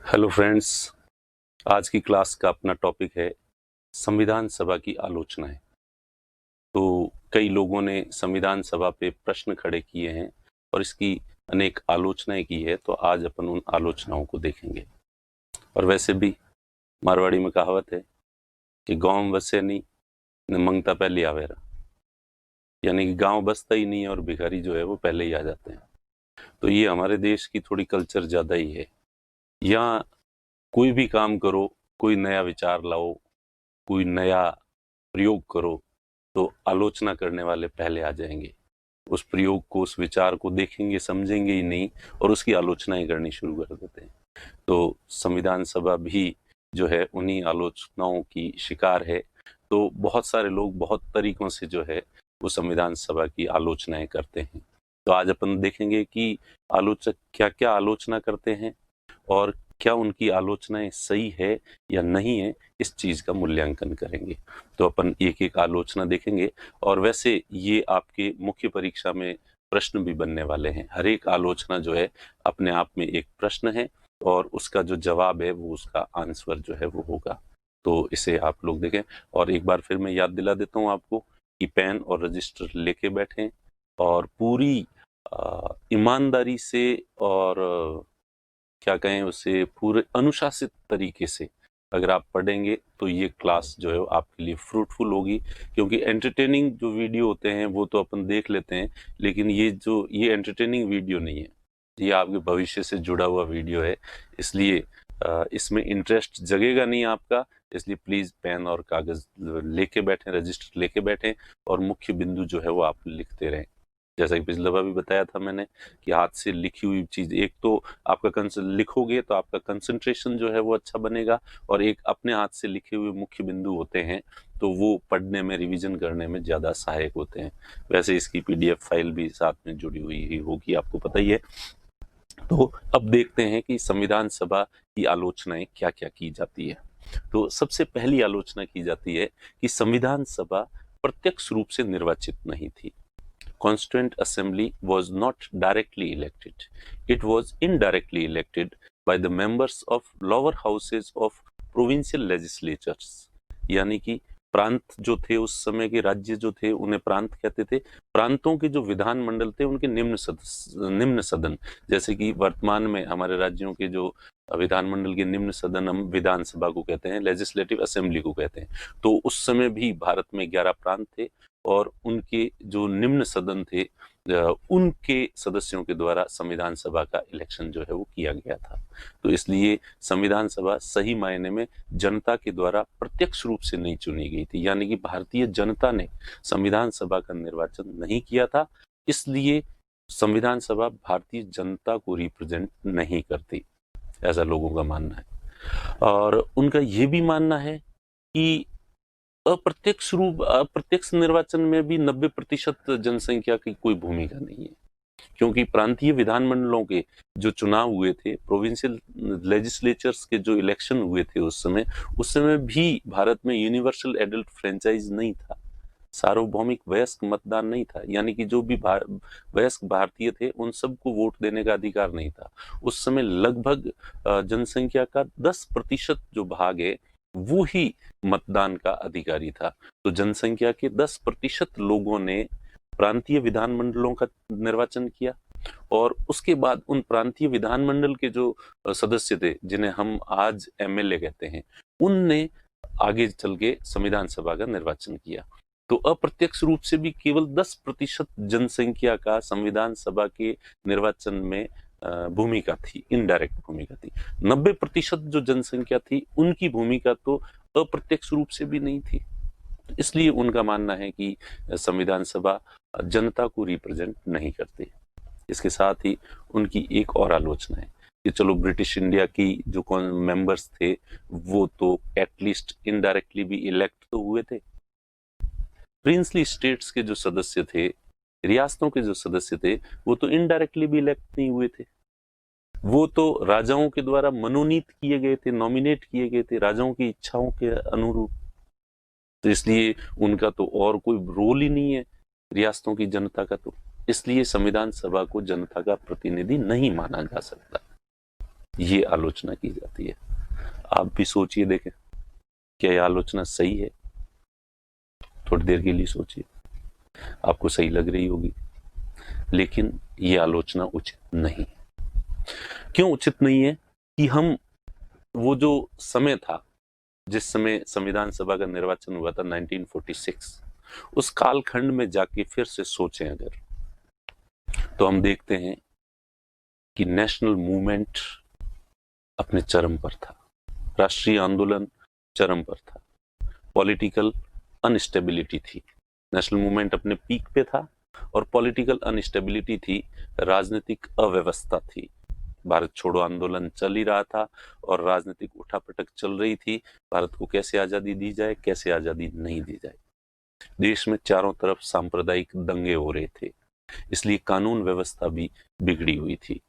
Hello friends, आज की class का अपना टॉपिक है संविधान सभा की आलोचनाएं। तो कई लोगों ने संविधान सभा पे प्रश्न खड़े किए हैं और इसकी अनेक आलोचनाएं की है, तो आज अपन उन आलोचनाओं को देखेंगे। और वैसे भी मारवाड़ी में कहावत है कि गांव बसे नहीं न मंगता पहले आवेरा, यानी कि गांव बसता ही नहीं है और भिखारी जो है वो पहले ही आ जाते हैं। तो ये हमारे देश की थोड़ी कल्चर ज़्यादा ही है। यहाँ कोई भी काम करो, कोई नया विचार लाओ, कोई नया प्रयोग करो, तो आलोचना करने वाले पहले आ जाएंगे। उस प्रयोग को, उस विचार को देखेंगे, समझेंगे ही नहीं और उसकी आलोचनाएं करनी शुरू कर देते हैं। तो संविधान सभा भी जो है उन्हीं आलोचनाओं की शिकार है। तो बहुत सारे लोग बहुत तरीकों से जो है वो संविधान सभा की आलोचनाएं करते हैं। तो आज अपन देखेंगे कि आलोचक क्या क्या आलोचना करते हैं और क्या उनकी आलोचनाएं सही है या नहीं है, इस चीज का मूल्यांकन करेंगे। तो अपन एक एक आलोचना देखेंगे और वैसे ये आपके मुख्य परीक्षा में प्रश्न भी बनने वाले हैं। हर एक आलोचना जो है अपने आप में एक प्रश्न है और उसका जो जवाब है वो उसका आंसर जो है वो होगा। तो इसे आप लोग देखें और एक बार फिर मैं याद दिला देता हूँ आपको कि पेन और रजिस्टर लेके बैठें और पूरी ईमानदारी से और क्या कहें उसे पूरे अनुशासित तरीके से अगर आप पढ़ेंगे तो ये क्लास जो है आपके लिए फ्रूटफुल होगी। क्योंकि एंटरटेनिंग जो वीडियो होते हैं वो तो अपन देख लेते हैं, लेकिन ये एंटरटेनिंग वीडियो नहीं है, ये आपके भविष्य से जुड़ा हुआ वीडियो है। इसलिए इसमें इंटरेस्ट जगेगा नहीं आपका। इसलिए प्लीज़ पेन और कागज़ लेके बैठें, रजिस्टर लेके बैठें और मुख्य बिंदु जो है वो आप लिखते रहें। जैसा कि पिछली दफा भी बताया था मैंने कि हाथ से लिखी हुई चीज, एक तो आपका लिखोगे तो आपका कंसंट्रेशन जो है वो अच्छा बनेगा और एक अपने हाथ से लिखे हुए मुख्य बिंदु होते हैं तो वो पढ़ने में, रिवीजन करने में ज्यादा सहायक होते हैं। वैसे इसकी पीडीएफ फाइल भी साथ में जुड़ी हुई ही होगी, आपको पता ही है। तो अब देखते हैं कि संविधान सभा की आलोचनाएं क्या क्या की जाती है। तो सबसे पहली आलोचना की जाती है कि संविधान सभा प्रत्यक्ष रूप से निर्वाचित नहीं थी। Constituent Assembly was not directly elected. It was indirectly elected by the members of lower houses of provincial legislatures। यानी कि प्रांत जो थे, उस समय के राज्य जो थे उन्हें प्रांत कहते थे। प्रांतों के जो विधान मंडल थे उनके निम्न सदन, जैसे कि वर्तमान में हमारे राज्यों के जो विधानमंडल के निम्न सदन हम विधानसभा को कहते हैं, लेजिस्लेटिव असेंबली को कहते हैं। तो उस समय भी भारत में 11 प्रांत थे और उनके जो निम्न सदन थे उनके सदस्यों के द्वारा संविधान सभा का इलेक्शन जो है वो किया गया था। तो इसलिए संविधान सभा सही मायने में जनता के द्वारा प्रत्यक्ष रूप से नहीं चुनी गई थी, यानी कि भारतीय जनता ने संविधान सभा का निर्वाचन नहीं किया था। इसलिए संविधान सभा भारतीय जनता को रिप्रेजेंट नहीं करती, ऐसा लोगों का मानना है। और उनका ये भी मानना है कि अप्रत्यक्ष निर्वाचन में भी 90% जनसंख्या की कोई भूमिका नहीं है। क्योंकि प्रांतीय विधानमंडलों के जो चुनाव हुए थे, प्रोविंशियल लेजिस्लेचर्स के जो इलेक्शन हुए थे उस समय भी भारत में यूनिवर्सल एडल्ट फ्रेंचाइज नहीं था, सार्वभौमिक वयस्क मतदान नहीं था। यानी कि जो भी वयस्क भारतीय थे उन सबको वोट देने का अधिकार नहीं था। उस समय लगभग जनसंख्या का 10% जो भाग है वो ही मतदान का अधिकारी था। तो जनसंख्या के 10% लोगों ने प्रांतीय विधानमंडलों का निर्वाचन किया और उसके बाद उन प्रांतीय विधानमंडल के जो सदस्य थे, जिन्हें हम आज एमएलए कहते हैं, उनने आगे चल के संविधान सभा का निर्वाचन किया। तो अप्रत्यक्ष रूप से भी केवल 10% जनसंख्या का संविधान सभा के निर्वाचन में भूमिका थी, इनडायरेक्ट भूमिका थी। 90% जो जनसंख्या थी उनकी भूमिका तो अप्रत्यक्ष रूप से भी नहीं थी। इसलिए उनका मानना है कि संविधान सभा जनता को रिप्रेजेंट नहीं करती। इसके साथ ही उनकी एक और आलोचना है कि चलो ब्रिटिश इंडिया की जो मेंबर्स थे वो तो एटलीस्ट इनडायरेक्टली भी इलेक्ट तो हुए थे। प्रिंसली स्टेट्स के जो सदस्य थे, रियासतों के जो सदस्य थे, वो तो इनडायरेक्टली भी इलेक्ट नहीं हुए थे। वो तो राजाओं के द्वारा मनोनीत किए गए थे, नॉमिनेट किए गए थे राजाओं की इच्छाओं के अनुरूप। तो इसलिए उनका तो और कोई रोल ही नहीं है रियासतों की जनता का। तो इसलिए संविधान सभा को जनता का प्रतिनिधि नहीं माना जा सकता। ये आलोचना की जाती है। आप भी सोचिए, देखें क्या यह आलोचना सही है? थोड़ी देर के लिए सोचिए, आपको सही लग रही होगी, लेकिन ये आलोचना उचित नहीं है। क्यों उचित नहीं है? कि हम वो जो समय था जिस समय संविधान सभा का निर्वाचन हुआ था 1946, उस कालखंड में जाके फिर से सोचें अगर, तो हम देखते हैं कि नेशनल मूवमेंट अपने चरम पर था, राष्ट्रीय आंदोलन चरम पर था, पॉलिटिकल अनस्टेबिलिटी थी, नेशनल मूवमेंट अपने पीक पे था और पॉलिटिकल अनस्टेबिलिटी थी, राजनीतिक अव्यवस्था थी। भारत छोड़ो आंदोलन चल ही रहा था और राजनीतिक उठापटक चल रही थी, भारत को कैसे आजादी दी जाए, कैसे आजादी नहीं दी जाए। देश में चारों तरफ सांप्रदायिक दंगे हो रहे थे, इसलिए कानून व्यवस्था भी बिगड़ी हुई थी।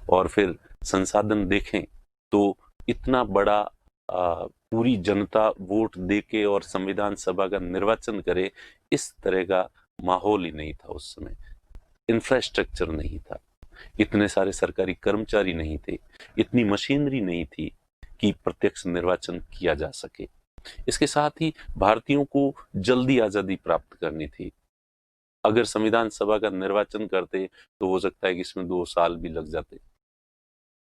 और फिर संसाधन देखें तो इतना बड़ा पूरी जनता वोट देके और संविधान सभा का निर्वाचन करे, इस तरह का माहौल ही नहीं था उस समय। इंफ्रास्ट्रक्चर नहीं था, इतने सारे सरकारी कर्मचारी नहीं थे, इतनी मशीनरी नहीं थी कि प्रत्यक्ष निर्वाचन किया जा सके। इसके साथ ही भारतीयों को जल्दी आजादी प्राप्त करनी थी। अगर संविधान सभा का निर्वाचन करते तो हो सकता है कि इसमें 2 साल भी लग जाते।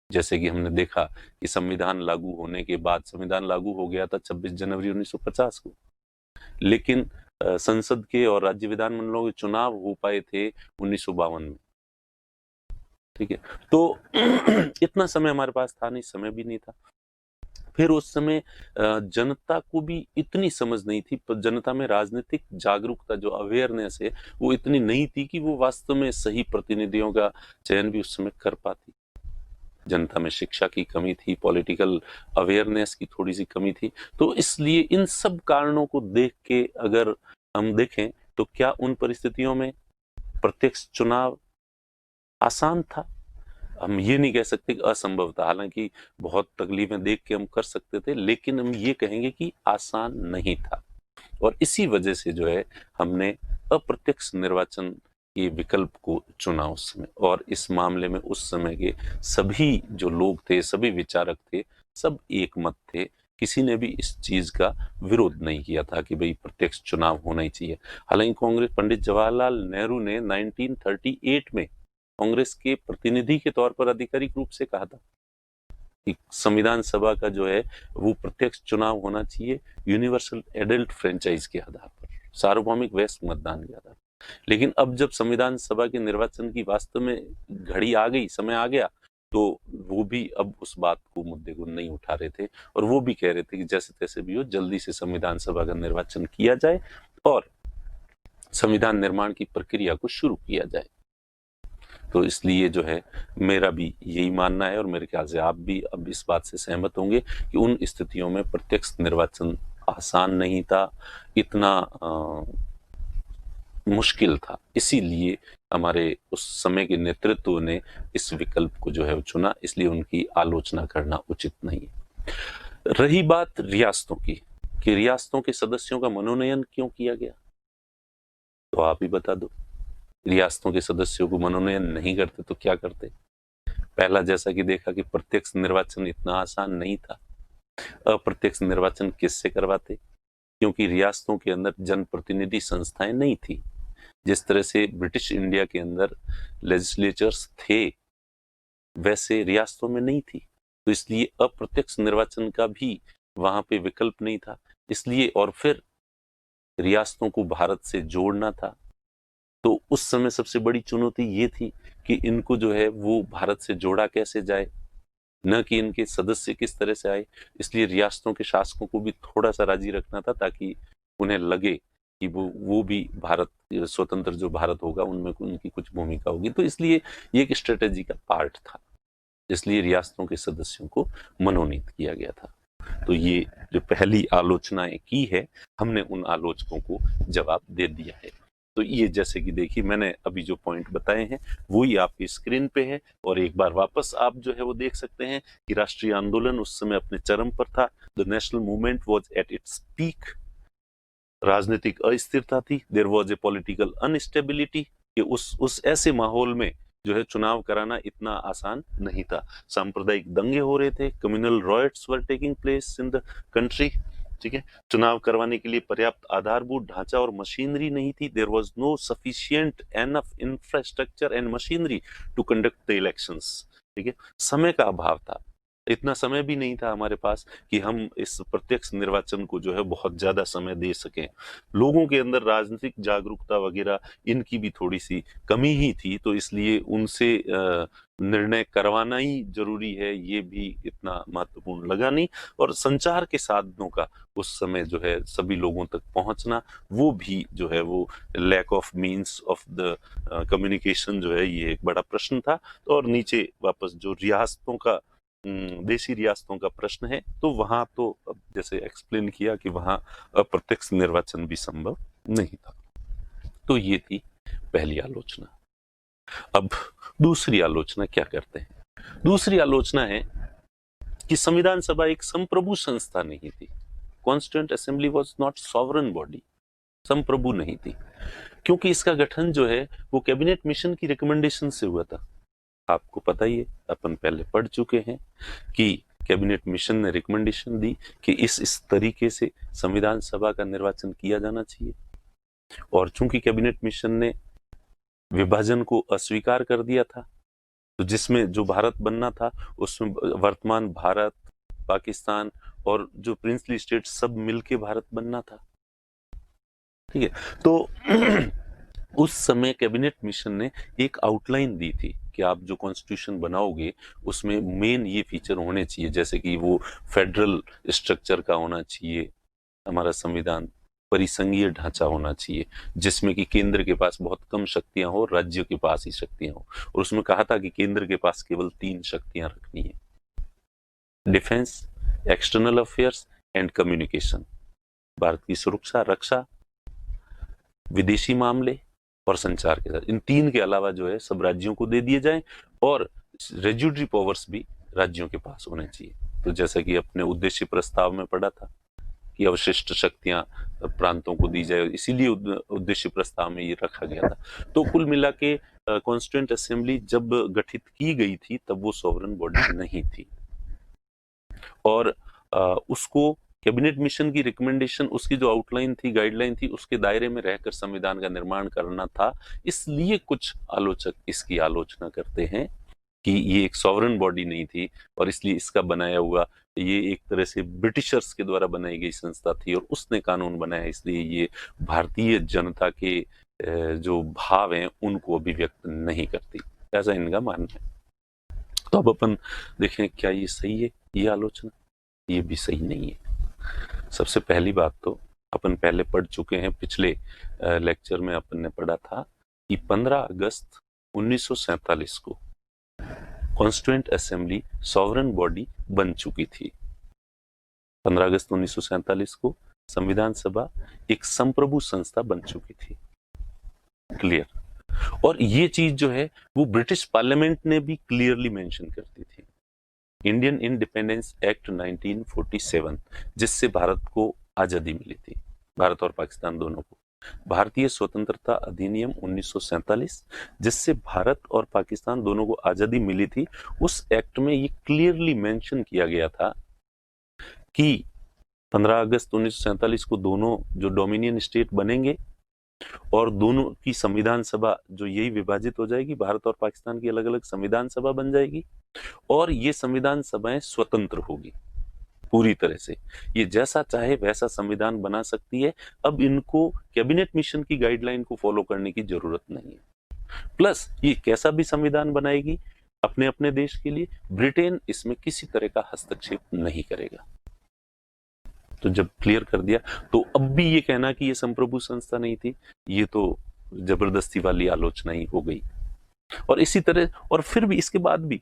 जैसे कि हमने देखा कि संविधान लागू होने के बाद, संविधान लागू हो गया था 26 जनवरी 1950 को, लेकिन संसद के और राज्य विधानमंडलों के चुनाव हो पाए थे 1952 में। ठीक है, तो इतना समय हमारे पास था नहीं, समय भी नहीं था। फिर उस समय जनता को भी इतनी समझ नहीं थी, पर जनता में राजनीतिक जागरूकता, जो अवेयरनेस है, वो इतनी नहीं थी कि वो वास्तव में सही प्रतिनिधियों का चयन भी उस समय कर पाती। जनता में शिक्षा की कमी थी, पॉलिटिकल अवेयरनेस की थोड़ी सी कमी थी। तो इसलिए इन सब कारणों को देख के अगर हम देखें तो क्या उन परिस्थितियों में प्रत्यक्ष चुनाव आसान था? हम ये नहीं कह सकते कि असंभव था, हालांकि बहुत तकलीफें देख के हम कर सकते थे, लेकिन हम ये कहेंगे कि आसान नहीं था। और इसी वजह से जो है हमने अप्रत्यक्ष निर्वाचन के विकल्प को चुना उस समय। और इस मामले में उस समय के सभी जो लोग थे, सभी विचारक थे, सब एक मत थे। किसी ने भी इस चीज का विरोध नहीं किया था कि भाई प्रत्यक्ष चुनाव होना ही चाहिए। हालांकि कांग्रेस, पंडित जवाहरलाल नेहरू ने 1938 में कांग्रेस के प्रतिनिधि के तौर पर आधिकारिक रूप से कहा था कि संविधान सभा का जो है वो प्रत्यक्ष चुनाव होना चाहिए, यूनिवर्सल एडल्ट फ्रेंचाइज के आधार पर, सार्वभौमिक वयस्क मतदान के आधार पर। लेकिन अब जब संविधान सभा के निर्वाचन की वास्तव में घड़ी आ गई, समय आ गया, तो वो भी अब उस बात को, मुद्दे को नहीं उठा रहे थे और वो भी कह रहे थे कि जैसे तैसे भी हो, जल्दी से संविधान सभा का निर्वाचन किया जाए और संविधान निर्माण की प्रक्रिया को शुरू किया जाए। तो इसलिए जो है मेरा भी यही मानना है और मेरे ख्याल से आप भी अब इस बात से सहमत होंगे कि उन स्थितियों में प्रत्यक्ष निर्वाचन आसान नहीं था, इतना मुश्किल था। इसीलिए हमारे उस समय के नेतृत्व ने इस विकल्प को जो है चुना, इसलिए उनकी आलोचना करना उचित नहीं है। रही बात रियासतों की, कि रियासतों के सदस्यों का मनोनयन क्यों किया गया, तो आप ही बता दो। रियासतों के सदस्यों को मनोनयन नहीं करते तो क्या करते? पहला, जैसा कि देखा कि प्रत्यक्ष निर्वाचन इतना आसान नहीं था। अप्रत्यक्ष निर्वाचन किससे करवाते? क्योंकि रियासतों के अंदर जनप्रतिनिधि संस्थाएं नहीं थी। जिस तरह से ब्रिटिश इंडिया के अंदर लेजिस्लेचर्स थे, वैसे रियासतों में नहीं थी। तो इसलिए अप्रत्यक्ष निर्वाचन का भी वहां पे विकल्प नहीं था। इसलिए, और फिर रियासतों को भारत से जोड़ना था, तो उस समय सबसे बड़ी चुनौती ये थी कि इनको जो है वो भारत से जोड़ा कैसे जाए, न कि इनके सदस्य किस तरह से आए। इसलिए रियासतों के शासकों को भी थोड़ा सा राजी रखना था, ताकि उन्हें लगे कि वो भी भारत, स्वतंत्र जो भारत होगा उनमें उनकी कुछ भूमिका होगी। तो इसलिए ये एक स्ट्रेटेजी का पार्ट था, इसलिए रियासतों के सदस्यों को मनोनीत किया गया था। तो ये जो पहली आलोचनाएं की है, हमने उन आलोचकों को जवाब दे दिया है। तो ये जैसे कि देखिए, मैंने अभी जो पॉइंट बताए हैं वही आपकी स्क्रीन पे है, और एक बार वापस आप जो है वो देख सकते हैं कि राष्ट्रीय आंदोलन उस समय अपने चरम पर था। The national movement was at its peak. राजनीतिक अस्थिरता थी, there was a political unstability, कि उस ऐसे माहौल में जो है चुनाव कराना इतना आसान नहीं था। सांप्रदायिक दंगे हो रहे थे, communal riots were taking place in the country, ठीक है। चुनाव करवाने के लिए पर्याप्त आधारभूत ढांचा और मशीनरी नहीं थी। There was no sufficient enough infrastructure and machinery to conduct the elections, ठीक है। समय का अभाव था, इतना समय भी नहीं था हमारे पास कि हम इस प्रत्यक्ष निर्वाचन को जो है बहुत ज्यादा समय दे सकें। लोगों के अंदर राजनीतिक जागरूकता वगैरह इनकी भी थोड़ी सी कमी ही थी, तो इसलिए उनसे निर्णय करवाना ही जरूरी है, ये भी इतना महत्वपूर्ण लगा नहीं। और संचार के साधनों का उस समय जो है सभी लोगों तक पहुंचना, वो भी जो है वो lack of means of the communication जो है ये एक बड़ा प्रश्न था। और नीचे वापस जो रियासतों का देशी रियासतों का प्रश्न है, तो वहां तो जैसे एक्सप्लेन किया कि वहां अप्रत्यक्ष निर्वाचन भी संभव नहीं था। तो ये थी पहली आलोचना। अब दूसरी आलोचना क्या करते हैं? दूसरी आलोचना है कि संविधान सभा एक संप्रभु संस्था नहीं थी। Constituent assembly was not sovereign body, संप्रभु नहीं थी, क्योंकि इसका गठन जो है वो कैबिनेट मिशन की रिकमेंडेशन से हुआ था। आपको पता ही है, अपन पहले पढ़ चुके हैं कि कैबिनेट मिशन ने रिकमेंडेशन दी कि इस तरीके से संविधान सभा का निर्वाचन किया जाना चाहिए। और चूंकि कैबिनेट मिशन ने विभाजन को अस्वीकार कर दिया था, तो जिसमें जो भारत बनना था उसमें वर्तमान भारत, पाकिस्तान और जो प्रिंसली स्टेट सब मिलके भारत बनना था, ठीक है। तो उस समय कैबिनेट मिशन ने एक आउटलाइन दी थी कि आप जो कॉन्स्टिट्यूशन बनाओगे उसमें मेन ये फीचर होने चाहिए, जैसे कि वो फेडरल स्ट्रक्चर का होना चाहिए, हमारा संविधान परिसंघीय ढांचा होना चाहिए, जिसमें कि केंद्र के पास बहुत कम शक्तियां हो, राज्यों के पास ही शक्तियां हो। और उसमें कहा था कि केंद्र के पास केवल 3 शक्तियां रखनी है, defence, external affairs and communication. Bharat की सुरक्षा, रक्षा, विदेशी मामले और संचार के साथ, इन 3 के अलावा जो है सब राज्यों को दे दिए जाएं, और रेज्यूडरी पावर्स भी राज्यों के पास होने चाहिए। तो जैसा कि अपने उद्देश्य प्रस्ताव में पढ़ा था कि अवशिष्ट शक्तियां प्रांतों को दी जाए, इसीलिए उद्देश्य प्रस्ताव में ये रखा गया था। तो कुल मिला के कॉन्स्टिट्यूएंट असेंबली जब गठित की गई थी तब वो सॉवरन बॉडी नहीं थी, और उसको कैबिनेट मिशन की रिकमेंडेशन, उसकी जो आउटलाइन थी, गाइडलाइन थी, उसके दायरे में रहकर संविधान का निर्माण करना था। इसलिए कुछ आलोचक इसकी आलोचना करते हैं कि ये एक सॉवरन बॉडी नहीं थी, और इसलिए इसका बनाया हुआ ये एक तरह से ब्रिटिशर्स के द्वारा बनाई गई संस्था थी, और उसने कानून बनाया, इसलिए ये भारतीय जनता के जो भाव हैं उनको अभिव्यक्त नहीं करती, ऐसा इनका मानना है। तो अब अपन देखें क्या ये सही है ये आलोचना? ये भी सही नहीं है। सबसे पहली बात तो अपन पहले पढ़ चुके हैं, पिछले लेक्चर में अपन ने पढ़ा था कि 15 अगस्त 1947 को कॉन्स्टिट्यूएंट असेंबली सॉवरन बॉडी बन चुकी थी। 15 अगस्त 1947 को संविधान सभा एक संप्रभु संस्था बन चुकी थी, क्लियर। और ये चीज जो है वो ब्रिटिश पार्लियामेंट ने भी क्लियरली मेंशन करती थी। इंडियन इंडिपेंडेंस एक्ट 1947, जिससे भारत को आजादी मिली थी, भारत और पाकिस्तान दोनों को। भारतीय स्वतंत्रता अधिनियम 1947, जिससे भारत और पाकिस्तान दोनों को आजादी मिली थी, उस एक्ट में ये क्लियरली मेंशन किया गया था कि 15 अगस्त 1947 को दोनों जो डोमिनियन स्टेट बनेंगे और दोनों की संविधान सभा जो यही विभाजित हो जाएगी, भारत और पाकिस्तान की अलग अलग संविधान सभा बन जाएगी, और ये संविधान सभाएं स्वतंत्र होगी पूरी तरह से, ये जैसा चाहे वैसा संविधान बना सकती है। अब इनको कैबिनेट मिशन की गाइडलाइन को फॉलो करने की जरूरत नहीं है। प्लस ये कैसा भी संविधान बनाएगी अपने अपने देश के लिए, ब्रिटेन इसमें किसी तरह का हस्तक्षेप नहीं करेगा। तो जब क्लियर कर दिया, तो अब भी ये कहना कि ये संप्रभु संस्था नहीं थी, ये तो जबरदस्ती वाली आलोचना ही हो गई। और इसी तरह, और फिर भी इसके बाद भी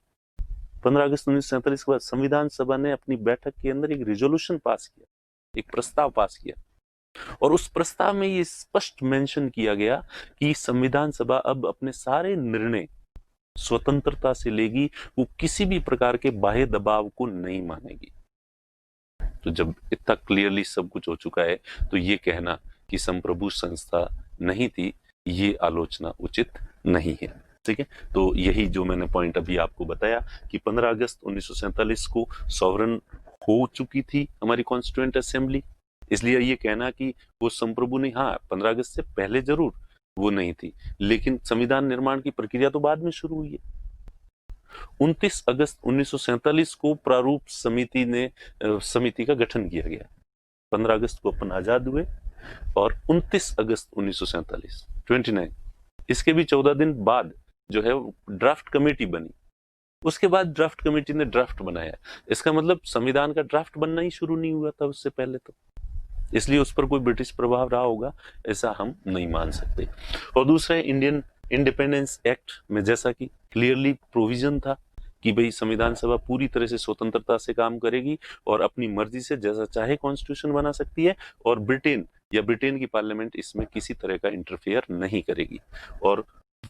15 अगस्त 1947 के बाद संविधान सभा ने अपनी बैठक के अंदर एक रिजोल्यूशन पास किया, एक प्रस्ताव पास किया, और उस प्रस्ताव में ये स्पष्ट मेंशन किया गया कि संविधान सभा अब अपने सारे निर्णय स्वतंत्रता से लेगी, वो किसी भी प्रकार के बाह्य दबाव को नहीं मानेगी। तो जब इतना क्लियरली सब कुछ हो चुका है, तो ये कहना कि संप्रभु संस्था नहीं थी, ये आलोचना उचित नहीं है। ठीक है। तो यही जो मैंने पॉइंट अभी आपको बताया कि 15 अगस्त 1947 को सॉवरन हो चुकी थी हमारी कॉन्स्टिट्यूएंट असेंबली, इसलिए ये कहना कि वो संप्रभु नहीं, हाँ 15 अगस्त से पहले जरूर वो नहीं थी, लेकिन संविधान निर्माण की प्रक्रिया तो बाद में शुरू हुई है। 29 अगस्त 1947 को प्रारूप समिति का गठन किया गया। 15 अगस्त को अपन आजाद हुए और 29 अगस्त 1947 29 इसके भी 14 दिन बाद जो है ड्राफ्ट कमेटी बनी। उसके बाद ड्राफ्ट कमेटी ने ड्राफ्ट बनाया। इसका मतलब संविधान का ड्राफ्ट बनना ही शुरू नहीं हुआ था उससे पहले, तो इसलिए उस पर कोई ब्रिटिश प्रभाव रहा होगा ऐसा हम नहीं मान सकते। और दूसरा इंडियन इंडिपेंडेंस एक्ट में जैसा कि क्लियरली प्रोविजन था कि भाई संविधान सभा पूरी तरह से स्वतंत्रता से काम करेगी और अपनी मर्जी से जैसा चाहे कॉन्स्टिट्यूशन बना सकती है, और ब्रिटेन की पार्लियामेंट इसमें किसी तरह का इंटरफेयर नहीं करेगी। और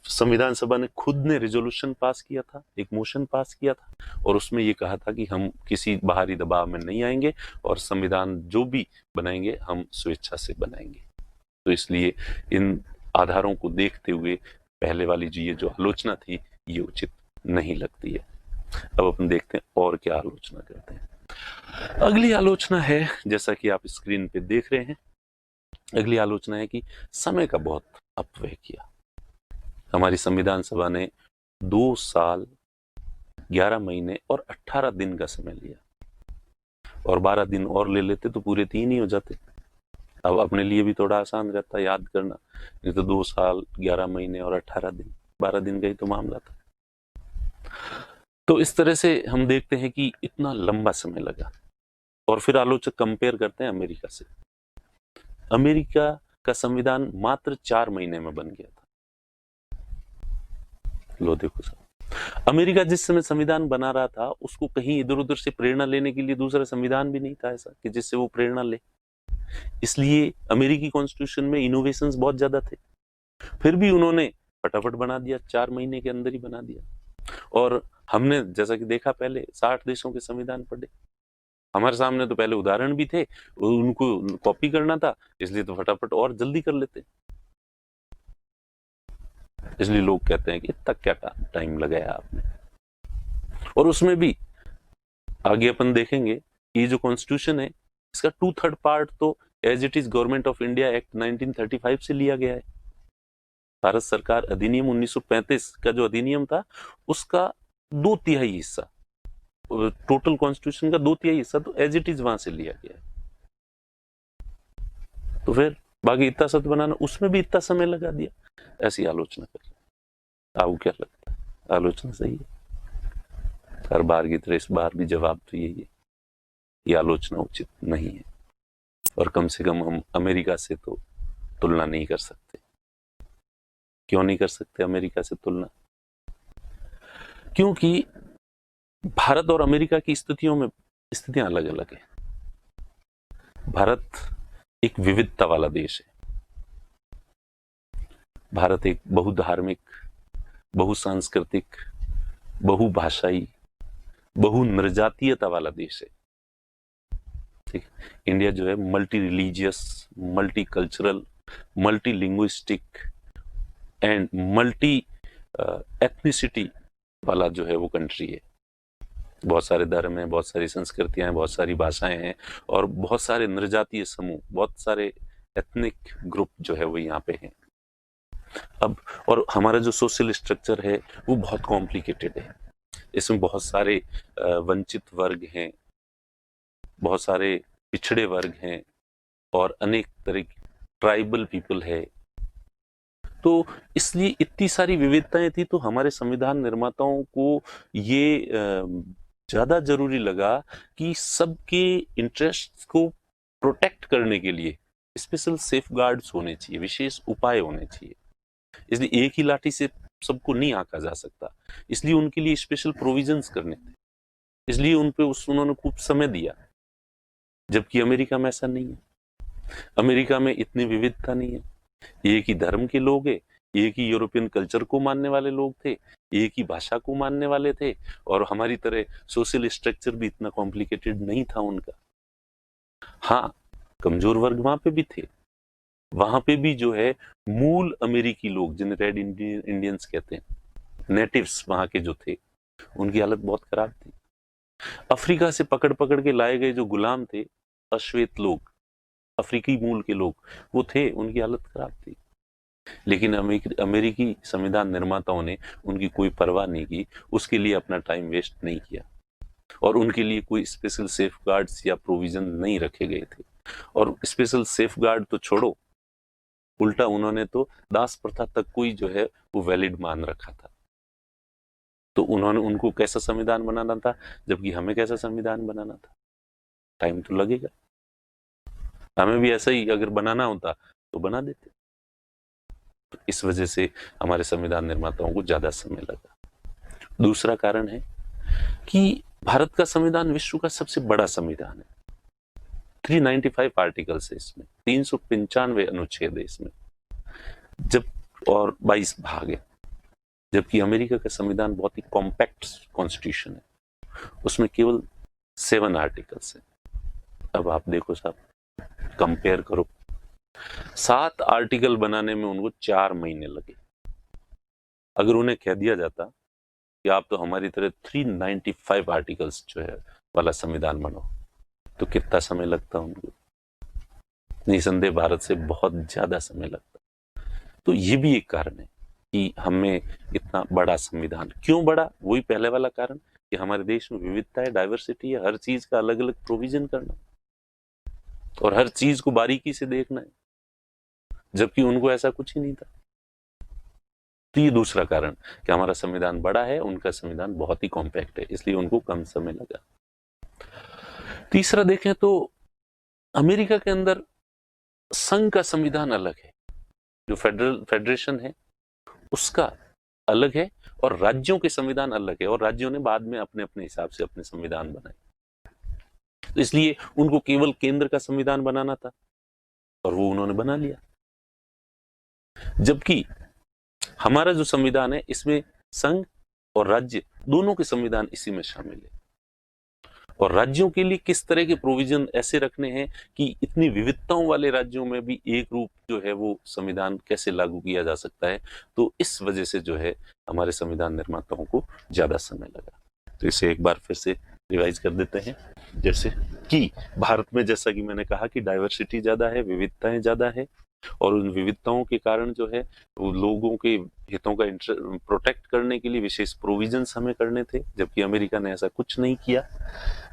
संविधान सभा ने खुद ने रिजोल्यूशन पास किया था, एक मोशन पास किया था, और उसमें ये कहा था कि हम किसी बाहरी दबाव में नहीं आएंगे और संविधान जो भी बनाएंगे हम स्वेच्छा से बनाएंगे। तो इसलिए इन आधारों को देखते हुए पहले वाली ये जो आलोचना थी ये उचित नहीं लगती है। अब अपन देखते हैं और क्या आलोचना करते हैं। अगली आलोचना है, जैसा कि आप स्क्रीन पे देख रहे हैं, अगली आलोचना है कि समय का बहुत अपव्यय किया। हमारी संविधान सभा ने 2 साल 11 महीने और 18 दिन का समय लिया, और 12 दिन और ले लेते तो पूरे 3 ही हो जाते। अब अपने लिए भी थोड़ा आसान रहता याद करना, नहीं तो 2 साल 11 महीने और 18 दिन 12 दिन का ही तो मामला था। तो इस तरह से हम देखते हैं कि इतना लंबा समय लगा। और फिर आलोचक कंपेयर करते हैं अमेरिका से। अमेरिका का संविधान मात्र 4 महीने में बन गया था। लो देखो सर, अमेरिका जिस समय संविधान बना रहा था उसको कहीं इधर उधर से प्रेरणा लेने के लिए दूसरा संविधान भी नहीं था ऐसा कि जिससे वो प्रेरणा ले, इसलिए अमेरिकी कॉन्स्टिट्यूशन में इनोवेशंस बहुत ज्यादा थे। फिर भी उन्होंने फटाफट बना दिया, 4 महीने के अंदर ही बना दिया। और हमने जैसा कि देखा पहले 60 देशों के संविधान पढ़े, हमारे सामने तो पहले उदाहरण भी थे, उनको कॉपी करना था, इसलिए तो फटाफट और जल्दी कर लेते। इसलिए लोग कहते हैं कि इतना क्या टाइम लगाया आपने। और उसमें भी आगे अपन देखेंगे कि जो कॉन्स्टिट्यूशन है इसका 2/3 पार्ट तो as it is government of India act 1935 से लिया गया है। भारत सरकार अधिनियम 1935 का जो अधिनियम था उसका 2/3 हिस्सा, टोटल कॉन्स्टिट्यूशन का 2/3 हिस्सा तो एज इट इज वहां से लिया गया है। तो फिर बाकी इतना सत्य बनाना, उसमें भी इतना समय लगा दिया, ऐसी आलोचना कर रहे। आपको क्या लगता है, आलोचना सही है? हर बार की तरह इस बार भी जवाब तो यही है, ये आलोचना उचित नहीं है। और कम से कम हम अमेरिका से तो तुलना नहीं कर सकते। क्यों नहीं कर सकते अमेरिका से तुलना? क्योंकि भारत और अमेरिका की स्थितियां अलग अलग है। भारत एक विविधता वाला देश है। भारत एक बहुधार्मिक, बहुसांस्कृतिक, बहुभाषाई, बहुनृजातीयता वाला देश है। ठीक, इंडिया जो है multi religious, multi cultural, multi linguistic and multi ethnicity वाला जो है वो कंट्री है। बहुत सारे धर्म हैं, बहुत सारी संस्कृतियां हैं, बहुत सारी भाषाएं हैं, और बहुत सारे नृजातीय समूह, बहुत सारे एथनिक ग्रुप जो है वो यहाँ पे हैं। अब और हमारा जो सोशल स्ट्रक्चर है वो बहुत कॉम्प्लिकेटेड है। इसमें बहुत सारे वंचित वर्ग हैं, बहुत सारे पिछड़े वर्ग हैं, और अनेक तरह की ट्राइबल पीपल है। तो इसलिए इतनी सारी विविधताएं थी, तो हमारे संविधान निर्माताओं को ये ज्यादा जरूरी लगा कि सबके इंटरेस्ट को प्रोटेक्ट करने के लिए स्पेशल सेफगार्ड्स होने चाहिए, विशेष उपाय होने चाहिए। इसलिए एक ही लाठी से सबको नहीं आंका जा सकता, इसलिए उनके लिए स्पेशल प्रोविजंस करने थे, इसलिए उन पे उन्होंने खूब समय दिया। जबकि अमेरिका में ऐसा नहीं है। अमेरिका में इतनी विविधता नहीं है। एक ही धर्म के लोग हैं, एक ही यूरोपियन कल्चर को मानने वाले लोग थे, एक ही भाषा को मानने वाले थे, और हमारी तरह सोशल स्ट्रक्चर भी इतना कॉम्प्लिकेटेड नहीं था उनका। हाँ, कमजोर वर्ग वहां पे भी थे। वहां पे भी जो है मूल अमेरिकी लोग, जिन्हें रेड इंडियंस कहते हैं, नेटिव्स वहां के जो थे उनकी हालत बहुत खराब थी। अफ्रीका से पकड़ पकड़ के लाए गए जो गुलाम थे, अश्वेत लोग, अफ्रीकी मूल के लोग वो थे, उनकी हालत खराब थी। लेकिन अमेरिकी संविधान निर्माताओं ने उनकी कोई परवाह नहीं की, उसके लिए अपना टाइम वेस्ट नहीं किया और उनके लिए कोई स्पेशल सेफ गार्ड्स या प्रोविजन नहीं रखे गए थे। और स्पेशल सेफ गार्ड तो छोड़ो, उल्टा उन्होंने तो दास प्रथा तक कोई जो है वो वैलिड मान रखा था। तो उन्होंने उनको कैसा संविधान बनाना था, जबकि हमें कैसा संविधान बनाना था? टाइम तो लगेगा, हमें भी ऐसा ही अगर बनाना होता तो बना देते। तो इस वजह से हमारे संविधान निर्माताओं को ज्यादा समय लगा। दूसरा कारण है कि भारत का संविधान विश्व का सबसे बड़ा संविधान है। 395 आर्टिकल्स है इसमें, 395 अनुच्छेद है इसमें, जब और 22 भाग है। जबकि अमेरिका का संविधान बहुत ही कॉम्पैक्ट कॉन्स्टिट्यूशन है, उसमें केवल 7 आर्टिकल्स है। अब आप देखो साहब, कंपेयर करो, 7 आर्टिकल बनाने में उनको 4 महीने लगे। अगर उन्हें कह दिया जाता कि आप तो हमारी तरह 395 आर्टिकल्स जो है वाला संविधान बनाओ, तो कितना समय लगता उनको? निसंदेह भारत से बहुत ज्यादा समय लगता। तो ये भी एक कारण है कि हमें इतना बड़ा संविधान क्यों बड़ा। वही पहले वाला कारण कि हमारे देश में विविधता है, डाइवर्सिटी है, हर चीज का अलग अलग प्रोविजन करना और हर चीज को बारीकी से देखना है, जबकि उनको ऐसा कुछ ही नहीं था। तो ये दूसरा कारण कि हमारा संविधान बड़ा है, उनका संविधान बहुत ही कॉम्पैक्ट है, इसलिए उनको कम समय लगा। तीसरा देखें तो अमेरिका के अंदर संघ का संविधान अलग है, जो फेडरेशन है उसका अलग है और राज्यों के संविधान अलग है, और राज्यों ने बाद में अपने अपने हिसाब से अपने संविधान बनाए। तो इसलिए उनको केवल केंद्र का संविधान बनाना था और वो उन्होंने बना लिया। जबकि हमारा जो संविधान है इसमें संघ और राज्य दोनों के संविधान इसी में शामिल है, और राज्यों के लिए किस तरह के प्रोविजन ऐसे रखने हैं कि इतनी विविधताओं वाले राज्यों में भी एक रूप जो है वो संविधान कैसे लागू किया जा सकता है। तो इस वजह से जो है हमारे संविधान निर्माताओं को ज्यादा समय लगा। तो इसे एक बार फिर से रिवाइज कर देते हैं। जैसे कि भारत में, जैसा कि मैंने कहा, कि डाइवर्सिटी ज्यादा है, विविधताएं ज्यादा है, और उन विविधताओं के कारण जो है वो लोगों के हितों का प्रोटेक्ट करने के लिए विशेष प्रोविजंस हमें करने थे, जबकि अमेरिका ने ऐसा कुछ नहीं किया।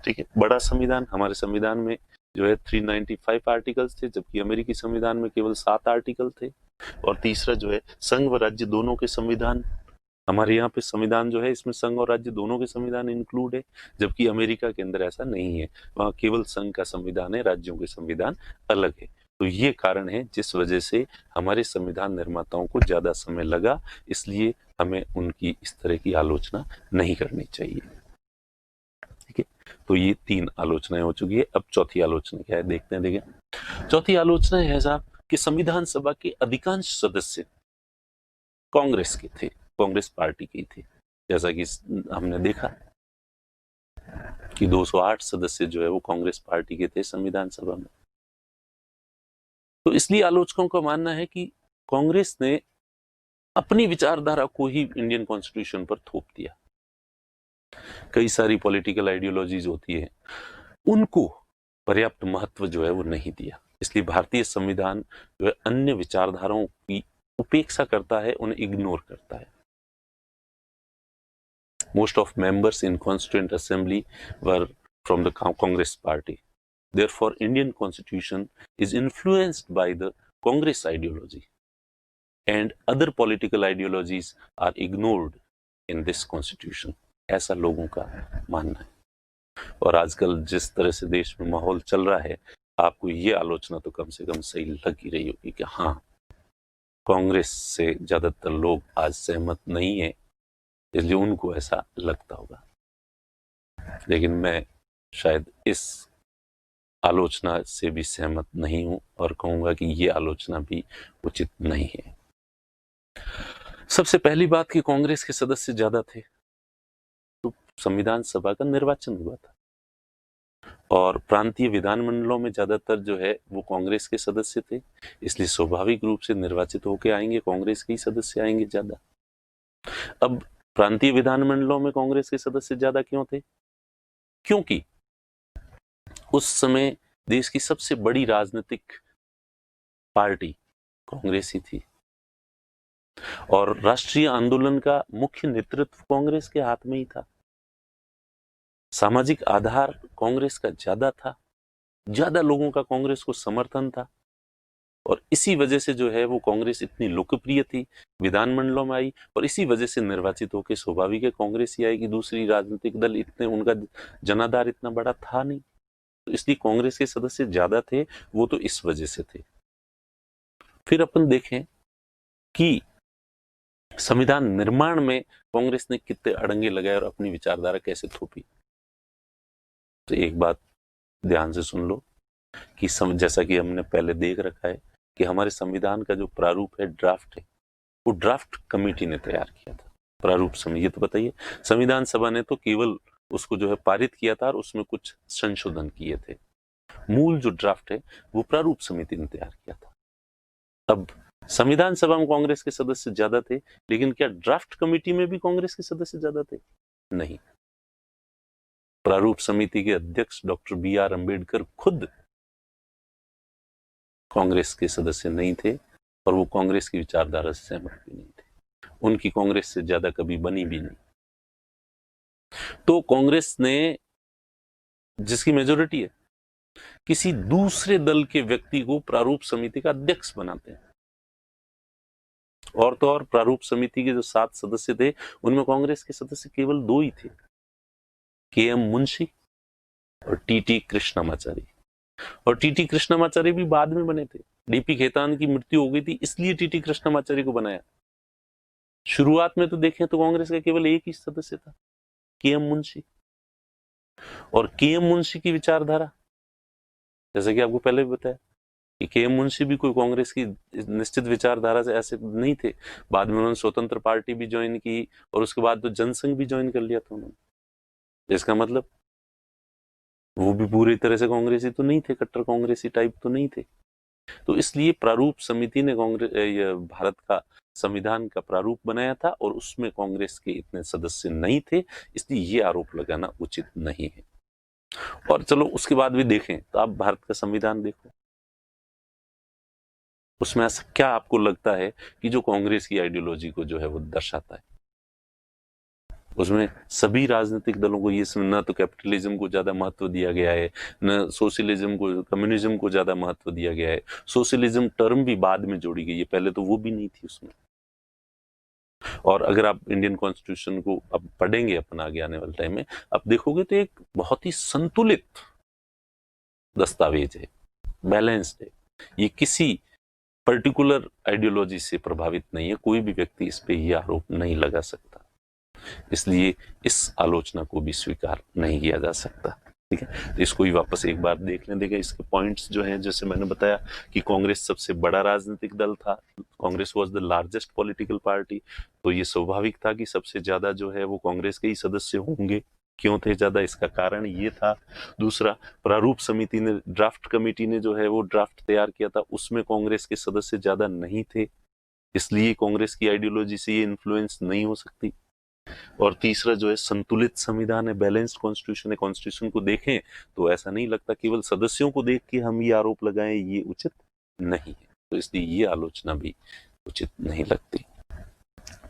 ठीक है, बड़ा संविधान, हमारे संविधान में जो है 395 आर्टिकल्स थे, जबकि अमेरिकी संविधान में केवल 7 आर्टिकल थे। और तीसरा जो है संघ व राज्य दोनों के संविधान, हमारे यहाँ पे संविधान जो है इसमें संघ और राज्य दोनों के संविधान इंक्लूड है, जबकि अमेरिका के अंदर ऐसा नहीं है, वहां केवल संघ का संविधान है, राज्यों के संविधान अलग है। तो ये कारण है जिस वजह से हमारे संविधान निर्माताओं को ज्यादा समय लगा, इसलिए हमें उनकी इस तरह की आलोचना नहीं करनी चाहिए। ठीक है, तो ये 3 आलोचनाएं हो चुकी है। अब चौथी आलोचना क्या है देखते हैं। देखिए, चौथी आलोचना है साहब कि संविधान सभा के अधिकांश सदस्य कांग्रेस के थे, कांग्रेस पार्टी की थी। जैसा कि हमने देखा कि 208 सदस्य जो है वो कांग्रेस पार्टी के थे संविधान सभा में। तो इसलिए आलोचकों का मानना है कि कांग्रेस ने अपनी विचारधारा को ही इंडियन कॉन्स्टिट्यूशन पर थोप दिया। कई सारी पॉलिटिकल आइडियोलॉजीज होती है, उनको पर्याप्त महत्व जो है वो नहीं दिया। इसलिए भारतीय संविधान जो है अन्य विचारधाराओं की उपेक्षा करता है, उन्हें इग्नोर करता है। Most of members in Constituent Assembly were from the Congress party. Therefore, Indian Constitution is influenced by the Congress ideology, and other political ideologies are ignored in this Constitution. ऐसा लोगों का मानना है। और आजकल जिस तरह से देश में माहौल चल रहा है, आपको ये आलोचना तो कम से कम सही लग ही रही होगी कि हाँ, कांग्रेस से ज्यादातर लोग आज सहमत नहीं है, इसलिए उनको ऐसा लगता होगा। लेकिन मैं शायद इस आलोचना से भी सहमत नहीं हूं और कहूंगा कि ये आलोचना भी उचित नहीं है। सबसे पहली बात कि कांग्रेस के सदस्य ज्यादा थे, तो संविधान सभा का निर्वाचन हुआ था और प्रांतीय विधानमंडलों में ज्यादातर जो है वो कांग्रेस के सदस्य थे, इसलिए स्वाभाविक रूप से निर्वाचित होकर आएंगे कांग्रेस के ही सदस्य आएंगे ज्यादा। अब प्रांतीय विधानमंडलों में कांग्रेस के सदस्य ज्यादा क्यों थे? क्योंकि उस समय देश की सबसे बड़ी राजनीतिक पार्टी कांग्रेस ही थी और राष्ट्रीय आंदोलन का मुख्य नेतृत्व कांग्रेस के हाथ में ही था। सामाजिक आधार कांग्रेस का ज्यादा था, ज्यादा लोगों का कांग्रेस को समर्थन था और इसी वजह से जो है वो कांग्रेस इतनी लोकप्रिय थी, विधानमंडलों में आई और इसी वजह से निर्वाचित होकर स्वाभाविक है कांग्रेस ही आएगी। दूसरी राजनीतिक दल इतने, उनका जनाधार इतना बड़ा था नहीं, तो इसलिए कांग्रेस के सदस्य ज्यादा थे, वो तो इस वजह से थे। फिर अपन देखें कि संविधान निर्माण में कांग्रेस ने कितने अड़ंगे लगाए और अपनी विचारधारा कैसे थोपी। तो एक बात ध्यान से सुन लो कि जैसा कि हमने पहले देख रखा है कि हमारे संविधान का जो प्रारूप है, ड्राफ्ट है, वो ड्राफ्ट कमेटी ने तैयार किया था। प्रारूप समिति, ये तो बताइए, संविधान सभा ने तो केवल उसको जो है पारित किया था और उसमें कुछ संशोधन किए थे। मूल जो ड्राफ्ट है वो प्रारूप समिति ने तैयार किया था। अब संविधान सभा में कांग्रेस के सदस्य ज्यादा थे, लेकिन क्या ड्राफ्ट कमेटी में भी कांग्रेस के सदस्य ज्यादा थे? नहीं। प्रारूप समिति के अध्यक्ष डॉक्टर BR अम्बेडकर खुद कांग्रेस के सदस्य नहीं थे और वो कांग्रेस की विचारधारा से सहमत भी नहीं थे, उनकी कांग्रेस से ज्यादा कभी बनी भी नहीं। तो कांग्रेस ने, जिसकी मेजोरिटी है, किसी दूसरे दल के व्यक्ति को प्रारूप समिति का अध्यक्ष बनाते हैं। और तो और प्रारूप समिति के जो 7 सदस्य थे उनमें कांग्रेस के सदस्य केवल 2 ही थे, KM मुंशी और TT कृष्णमाचारी। और TT कृष्णमाचारी भी बाद में बने थे। DP खेतान की मृत्यु हो गई थी, इसलिए TT कृष्णमाचारी को बनाया। शुरुआत में तो देखें तो कांग्रेस का केवल एक ही सदस्य था, KM मुंशी। और KM मुंशी की विचारधारा, जैसे कि आपको पहले भी बताया कि KM मुंशी भी कोई कांग्रेस की निश्चित विचारधारा से ऐसे नहीं थे। बाद में उन्होंने स्वतंत्र पार्टी भी ज्वाइन की और उसके बाद तो जनसंघ भी ज्वाइन कर लिया था उन्होंने। इसका मतलब वो भी पूरी तरह से कांग्रेसी तो नहीं थे, कट्टर कांग्रेसी टाइप तो नहीं थे। तो इसलिए प्रारूप समिति ने भारत का संविधान का प्रारूप बनाया था और उसमें कांग्रेस के इतने सदस्य नहीं थे, इसलिए ये आरोप लगाना उचित नहीं है। और चलो उसके बाद भी देखें तो आप भारत का संविधान देखो, उसमें ऐसा क्या आपको लगता है कि जो कांग्रेस की आइडियोलॉजी को जो है वो दर्शाता है? उसमें सभी राजनीतिक दलों को ये न तो कैपिटलिज्म को ज्यादा महत्व दिया गया है, न सोशलिज्म को, कम्युनिज्म को ज्यादा महत्व दिया गया है। सोशलिज्म टर्म भी बाद में जोड़ी गई है, पहले तो वो भी नहीं थी उसमें। और अगर आप इंडियन कॉन्स्टिट्यूशन को अब पढ़ेंगे अपना आगे आने वाले टाइम में, आप देखोगे तो एक बहुत ही संतुलित दस्तावेज है, बैलेंस्ड है। ये किसी पर्टिकुलर आइडियोलॉजी से प्रभावित नहीं है, कोई भी व्यक्ति इस पे ये आरोप नहीं लगा सकता, इसलिए इस आलोचना को भी स्वीकार नहीं किया जा सकता। ठीक है, तो इसको ही वापस एक बार देख लें। देखिए इसके पॉइंट्स जो हैं, जैसे मैंने बताया कि कांग्रेस सबसे बड़ा राजनीतिक दल था, Congress was the largest political party, तो ये स्वाभाविक था कि सबसे ज्यादा जो है वो कांग्रेस के ही सदस्य होंगे। क्यों थे ज्यादा, इसका कारण ये था। दूसरा, प्रारूप समिति ने, ड्राफ्ट कमेटी ने जो है वो ड्राफ्ट तैयार किया था, उसमें कांग्रेस के सदस्य ज्यादा नहीं थे, इसलिए कांग्रेस की आइडियोलॉजी से ये इन्फ्लुएंस नहीं हो सकती। और तीसरा जो है संतुलित संविधान है, बैलेंस्ड कॉन्स्टिट्यूशन है। कॉन्स्टिट्यूशन को देखें तो ऐसा नहीं लगता केवल सदस्यों को देख के हम ये आरोप लगाएं, ये उचित नहीं है, तो इसलिए ये आलोचना भी उचित नहीं लगती।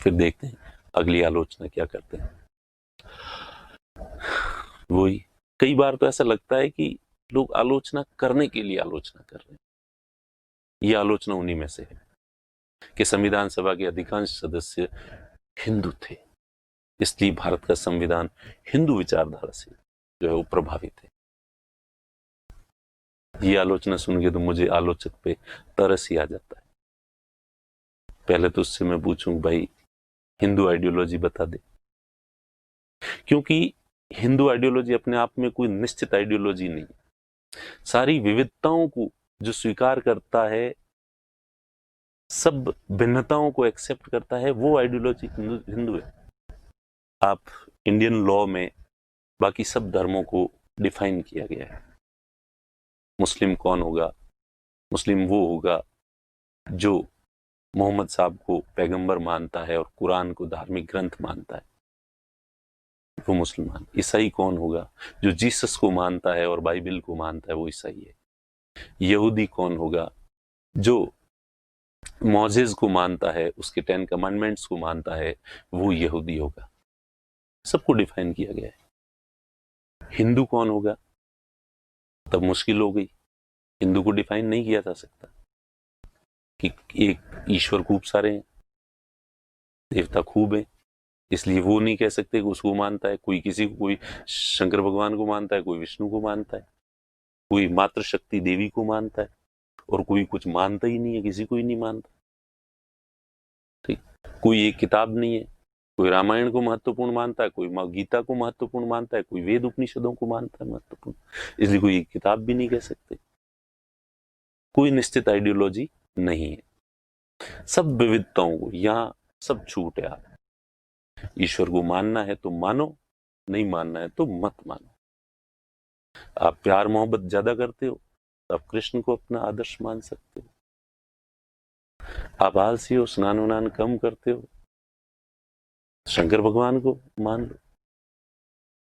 फिर देखते हैं अगली आलोचना क्या करते हैं। वही, कई बार तो ऐसा लगता है कि लोग आलोचना करने के लिए आलोचना कर रहे हैं। ये आलोचना उन्हीं में से है कि संविधान सभा के अधिकांश सदस्य हिंदू थे, इसलिए भारत का संविधान हिंदू विचारधारा से जो है वो प्रभावित है। ये आलोचना सुन के तो मुझे आलोचक पे तरस ही आ जाता है। पहले तो उससे मैं पूछूं, भाई हिंदू आइडियोलॉजी बता दे, क्योंकि हिंदू आइडियोलॉजी अपने आप में कोई निश्चित आइडियोलॉजी नहीं, सारी विविधताओं को जो स्वीकार करता है, सब भिन्नताओं को एक्सेप्ट करता है, वो आइडियोलॉजी हिंदू है। आप इंडियन लॉ में बाकी सब धर्मों को डिफाइन किया गया है। मुस्लिम कौन होगा? मुस्लिम वो होगा जो मोहम्मद साहब को पैगंबर मानता है और कुरान को धार्मिक ग्रंथ मानता है। वो मुसलमान। ईसाई कौन होगा? जो जीसस को मानता है और बाइबल को मानता है वो ईसाई है। यहूदी कौन होगा? जो मोजेस को मानता है, उसके 10 कमांडमेंट्स को मानता है, वो यहूदी होगा। सबको डिफाइन किया गया है। हिंदू कौन होगा? तब मुश्किल हो गई, हिंदू को डिफाइन नहीं किया जा सकता कि एक ईश्वर खूब सारे हैं, देवता खूब हैं, इसलिए वो नहीं कह सकते कि उसको मानता है। कोई किसी को, कोई शंकर भगवान को मानता है, कोई विष्णु को मानता है, कोई मातृशक्ति देवी को मानता है, और कोई कुछ मानता ही नहीं है, किसी को ही नहीं मानता। ठीक, कोई एक किताब नहीं है, कोई रामायण को महत्वपूर्ण मानता है, कोई गीता को महत्वपूर्ण मानता है, कोई वेद उपनिषदों को मानता है महत्वपूर्ण, इसलिए कोई एक किताब भी नहीं कह सकते। कोई निश्चित आइडियोलॉजी नहीं है, सब विविधताओं को, यहाँ सब छूट है। आप ईश्वर को मानना है तो मानो, नहीं मानना है तो मत मानो। आप प्यार मोहब्बत ज्यादा करते हो तो आप कृष्ण को अपना आदर्श मान सकते हो। आप आलसी हो, स्नान उनान कम करते हो, शंकर भगवान को मान लो।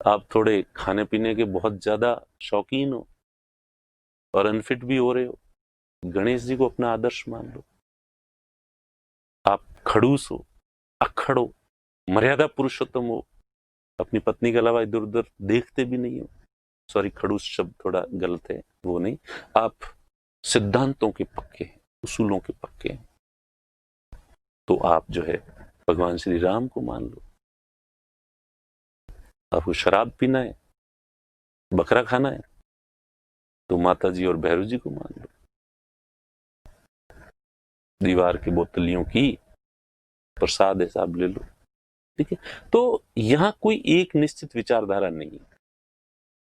आप थोड़े खाने पीने के बहुत ज्यादा शौकीन हो और अनफिट भी हो रहे हो, गणेश जी को अपना आदर्श मान लो। आप खड़ूस हो, अक्खड़ हो, मर्यादा पुरुषोत्तम हो, अपनी पत्नी के अलावा इधर उधर देखते भी नहीं हो, सॉरी खड़ूस शब्द थोड़ा गलत है, वो नहीं, आप सिद्धांतों के पक्के हैं, उसूलों के पक्के हैं, तो आप जो है भगवान श्री राम को मान लो। आपको शराब पीना है, बकरा खाना है, तो माता जी और भैरव जी को मान लो। दीवार की बोतलियों की प्रसाद है, साहब ले लो। ठीक है, तो यहाँ कोई एक निश्चित विचारधारा नहीं है।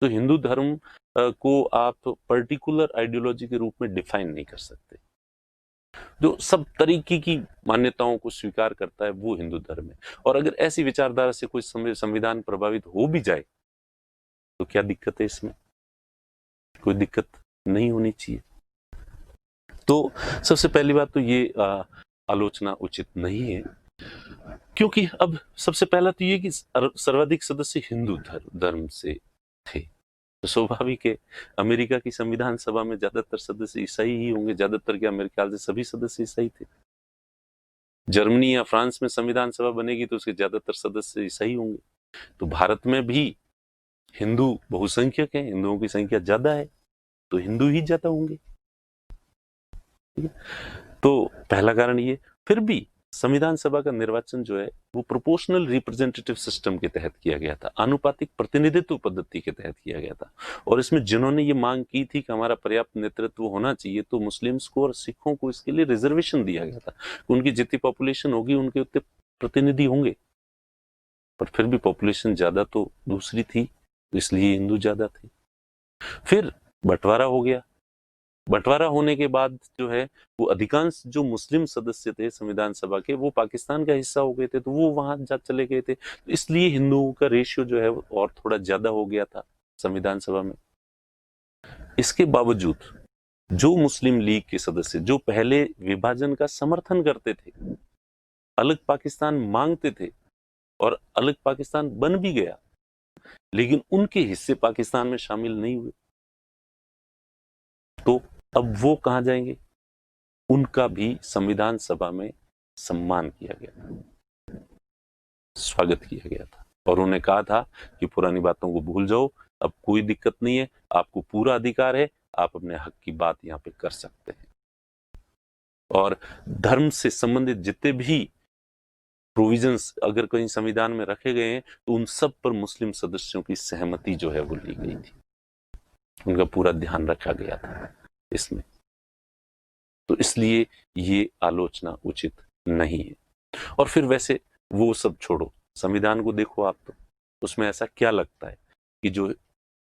तो हिंदू धर्म को आप पर्टिकुलर आइडियोलॉजी के रूप में डिफाइन नहीं कर सकते। जो सब तरीके की मान्यताओं को स्वीकार करता है वो हिंदू धर्म है। और अगर ऐसी विचारधारा से कोई संविधान प्रभावित हो भी जाए तो क्या दिक्कत है इसमें? कोई दिक्कत नहीं होनी चाहिए। तो सबसे पहली बात तो ये आलोचना उचित नहीं है, क्योंकि अब सबसे पहला तो ये कि सर्वाधिक सदस्य हिंदू धर्म से थे, तो स्वाभाविक है अमेरिका की संविधान सभा में ज्यादातर सदस्य ईसाई ही होंगे। ज्यादातर क्या, मेरे ख्याल से सभी सदस्य ईसाई थे। जर्मनी या फ्रांस में संविधान सभा बनेगी तो उसके ज्यादातर सदस्य ईसाई होंगे। तो भारत में भी हिंदू बहुसंख्यक हैं, हिंदुओं की संख्या ज्यादा है, तो हिंदू ही ज्यादा होंगे। ठीक है, तो पहला कारण ये। फिर भी संविधान सभा का निर्वाचन जो है वो प्रोपोर्शनल रिप्रेजेंटेटिव सिस्टम के तहत किया गया था, आनुपातिक प्रतिनिधित्व पद्धति के तहत किया गया था। और इसमें जिन्होंने ये मांग की थी कि हमारा पर्याप्त नेतृत्व होना चाहिए, तो मुस्लिम्स को और सिखों को इसके लिए रिजर्वेशन दिया गया था। उनकी जितनी पॉपुलेशन होगी उनके उतने प्रतिनिधि होंगे, पर फिर भी पॉपुलेशन ज्यादा तो दूसरी थी, इसलिए हिंदू ज्यादा थे। फिर बंटवारा हो गया। बंटवारा होने के बाद जो है वो अधिकांश जो मुस्लिम सदस्य थे संविधान सभा के, वो पाकिस्तान का हिस्सा हो गए थे, तो वो वहां जा चले गए थे, तो इसलिए हिंदुओं का रेशियो जो है और थोड़ा ज्यादा हो गया था संविधान सभा में। इसके बावजूद जो मुस्लिम लीग के सदस्य जो पहले विभाजन का समर्थन करते थे, अलग पाकिस्तान मांगते थे और अलग पाकिस्तान बन भी गया, लेकिन उनके हिस्से पाकिस्तान में शामिल नहीं हुए, तो अब वो कहां जाएंगे? उनका भी संविधान सभा में सम्मान किया गया, स्वागत किया गया था, और उन्हें कहा था कि पुरानी बातों को भूल जाओ, अब कोई दिक्कत नहीं है, आपको पूरा अधिकार है, आप अपने हक की बात यहाँ पे कर सकते हैं। और धर्म से संबंधित जितने भी प्रोविजंस अगर कहीं संविधान में रखे गए हैं, तो उन सब पर मुस्लिम सदस्यों की सहमति जो है वो ली गई थी, उनका पूरा ध्यान रखा गया था इसमें। तो इसलिए ये आलोचना उचित नहीं है। और फिर वैसे वो सब छोड़ो, संविधान को देखो आप, तो उसमें ऐसा क्या लगता है कि जो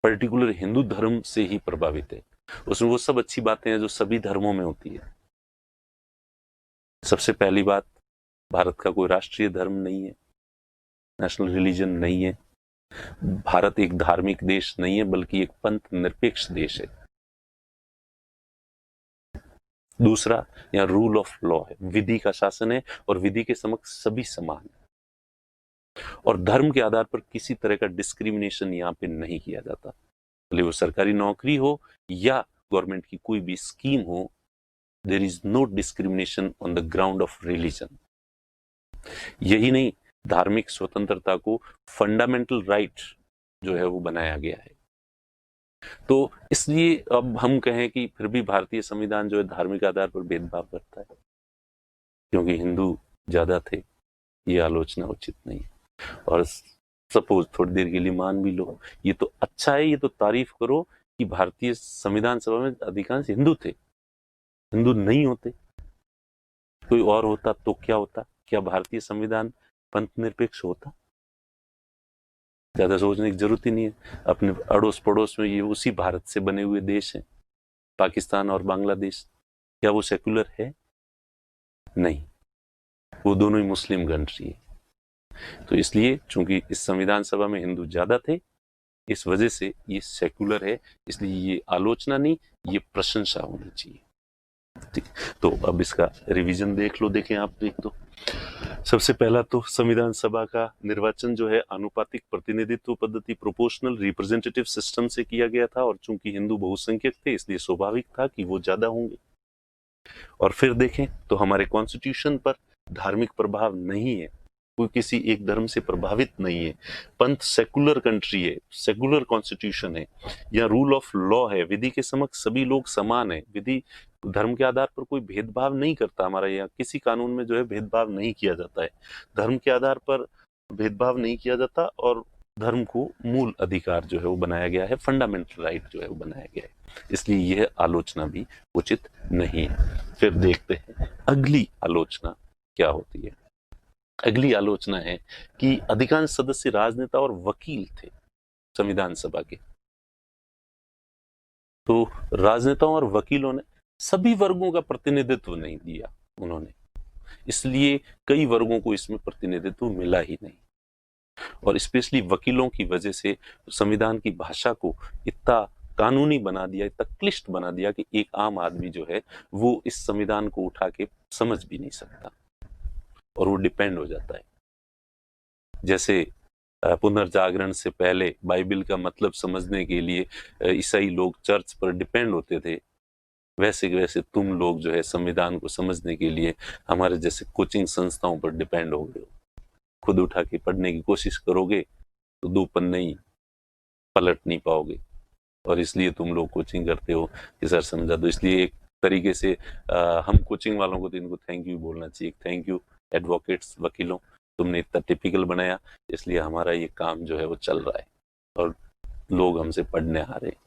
पर्टिकुलर हिंदू धर्म से ही प्रभावित है? उसमें वो सब अच्छी बातें हैं जो सभी धर्मों में होती है। सबसे पहली बात, भारत का कोई राष्ट्रीय धर्म नहीं है, नेशनल रिलीजन नहीं है। भारत एक धार्मिक देश नहीं है, बल्कि एक पंथ निरपेक्ष देश है। दूसरा, यहाँ रूल ऑफ लॉ है, विधि का शासन है, और विधि के समक्ष सभी समान है। और धर्म के आधार पर किसी तरह का डिस्क्रिमिनेशन यहाँ पे नहीं किया जाता, भले वो सरकारी नौकरी हो या गवर्नमेंट की कोई भी स्कीम हो। There is no discrimination on the ground of religion. यही नहीं, धार्मिक स्वतंत्रता को फंडामेंटल राइट जो है वो बनाया गया है। तो इसलिए अब हम कहें कि फिर भी भारतीय संविधान जो है धार्मिक आधार पर भेदभाव करता है क्योंकि हिंदू ज्यादा थे, ये आलोचना उचित नहीं है। और सपोज थोड़ी देर के लिए मान भी लो, ये तो अच्छा है, ये तो तारीफ करो कि भारतीय संविधान सभा में अधिकांश हिंदू थे। हिंदू नहीं होते, कोई और होता तो क्या होता? क्या भारतीय संविधान पंथ निरपेक्ष होता? ज्यादा सोचने की जरूरत ही नहीं है। अपने अड़ोस पड़ोस में ये उसी भारत से बने हुए देश हैं, पाकिस्तान और बांग्लादेश, क्या वो सेक्युलर है? नहीं, वो दोनों ही मुस्लिम कंट्री है। तो इसलिए चूंकि इस संविधान सभा में हिंदू ज्यादा थे, इस वजह से ये सेक्युलर है, इसलिए ये आलोचना नहीं, ये प्रशंसा होनी चाहिए। ठीक, तो अब इसका रिवीजन देख लो। देखें आप, देख दो। सबसे पहला तो संविधान सभा का निर्वाचन जो है आनुपातिक प्रतिनिधित्व पद्धति, प्रोपोर्शनल रिप्रेजेंटेटिव सिस्टम से किया गया था, और चूंकि हिंदू बहुसंख्यक थे इसलिए स्वाभाविक था कि वो ज्यादा होंगे। और फिर देखें तो हमारे कॉन्स्टिट्यूशन पर धार्मिक प्रभाव नहीं है, कोई किसी एक धर्म से प्रभावित नहीं है। पंथ सेकुलर कंट्री है, सेकुलर कॉन्स्टिट्यूशन है, या रूल ऑफ लॉ है, विधि के समक्ष सभी लोग समान है। विधि धर्म के आधार पर कोई भेदभाव नहीं करता। हमारा यहाँ किसी कानून में जो है भेदभाव नहीं किया जाता है, धर्म के आधार पर भेदभाव नहीं किया जाता, और धर्म को मूल अधिकार जो है वो बनाया गया है, फंडामेंटल राइट जो है वो बनाया गया है। इसलिए यह आलोचना भी उचित नहीं है। फिर देखते हैं अगली आलोचना क्या होती है। अगली आलोचना है कि अधिकांश सदस्य राजनेता और वकील थे संविधान सभा के। तो राजनेताओं और वकीलों ने सभी वर्गों का प्रतिनिधित्व नहीं दिया उन्होंने, इसलिए कई वर्गों को इसमें प्रतिनिधित्व मिला ही नहीं। और स्पेशली वकीलों की वजह से संविधान की भाषा को इतना कानूनी बना दिया, इतना क्लिष्ट बना दिया कि एक आम आदमी जो है वो इस संविधान को उठा के समझ भी नहीं सकता, और वो डिपेंड हो जाता है। जैसे पुनर्जागरण से पहले बाइबल का मतलब समझने के लिए ईसाई लोग चर्च पर डिपेंड होते थे, वैसे वैसे तुम लोग जो है संविधान को समझने के लिए हमारे जैसे कोचिंग संस्थाओं पर डिपेंड हो गए हो। खुद उठा के पढ़ने की कोशिश करोगे तो 2 पन्ने ही पलट नहीं पाओगे, और इसलिए तुम लोग कोचिंग करते हो कि सर समझा दो। इसलिए एक तरीके से हम कोचिंग वालों को तो इनको थैंक यू बोलना चाहिए। थैंक यू एडवोकेट्स, वकीलों, तुमने इतना टिपिकल बनाया, इसलिए हमारा ये काम जो है वो चल रहा है और लोग हमसे पढ़ने आ रहे हैं।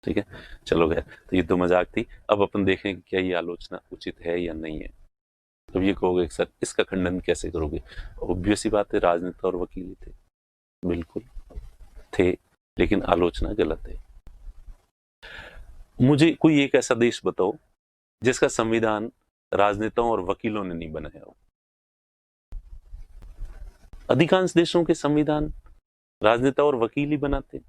ठीक है, चलो गया। तो ये तो मजाक थी। अब अपन देखें कि क्या ये आलोचना उचित है या नहीं है। तो ये कहोगे सर इसका खंडन कैसे करोगे? ऑब्वियस ही बात है, राजनेता और वकील थे, बिल्कुल थे, लेकिन आलोचना गलत है। मुझे कोई एक ऐसा देश बताओ जिसका संविधान राजनेताओं और वकीलों ने नहीं बनाया हो। अधिकांश देशों के संविधान राजनेता और वकील ही बनाते हैं,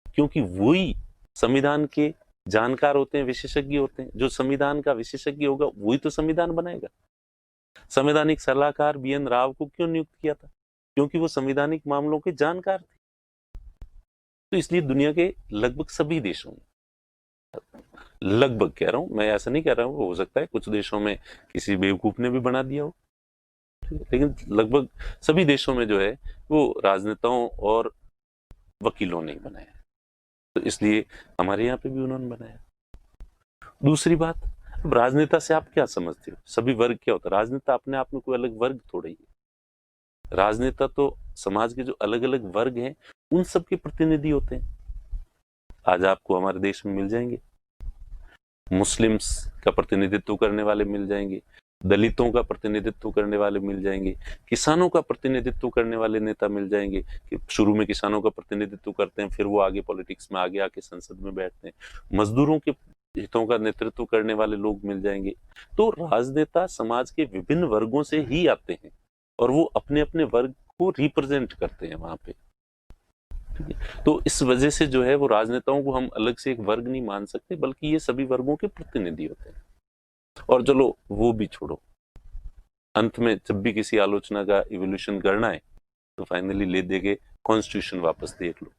क्योंकि वही संविधान के जानकार होते हैं, विशेषज्ञ होते हैं। जो संविधान का विशेषज्ञ होगा वही तो संविधान बनाएगा। संवैधानिक सलाहकार BN राव को क्यों नियुक्त किया था? क्योंकि वो संवैधानिक मामलों के जानकार थे। तो इसलिए दुनिया के लगभग सभी देशों में, लगभग कह रहा हूं मैं, ऐसा नहीं कह रहा हूं, हो सकता है कुछ देशों में किसी बेवकूफ ने भी बना दिया हो, लेकिन लगभग सभी देशों में जो है वो राजनेताओं और वकीलों ने बनाया। तो इसलिए हमारे यहाँ पे भी उन्होंने बनाया। दूसरी बात, अब राजनेता से आप क्या समझते हो? सभी वर्ग क्या होता है? राजनेता अपने आप में कोई अलग वर्ग थोड़ा ही है। राजनेता तो समाज के जो अलग अलग वर्ग हैं उन सब के प्रतिनिधि होते हैं। आज आपको हमारे देश में मिल जाएंगे, मुस्लिम्स का प्रतिनिधित्व करने वाले मिल जाएंगे, दलितों का प्रतिनिधित्व करने वाले मिल जाएंगे, किसानों का प्रतिनिधित्व करने वाले नेता मिल जाएंगे कि शुरू में किसानों का प्रतिनिधित्व करते हैं, फिर वो आगे पॉलिटिक्स में आगे आके संसद में बैठते हैं। मजदूरों के हितों का नेतृत्व करने वाले लोग मिल जाएंगे। तो राजनेता समाज के विभिन्न वर्गों से ही आते हैं और वो अपने अपने वर्ग को रिप्रेजेंट करते हैं वहां पे। तो इस वजह से जो है वो राजनेताओं को हम अलग से एक वर्ग नहीं मान सकते, बल्कि ये सभी वर्गों के प्रतिनिधि होते हैं। और चलो वो भी छोड़ो, अंत में जब भी किसी आलोचना का इवोल्यूशन करना है तो फाइनली ले दे के कॉन्स्टिट्यूशन वापस देख लो।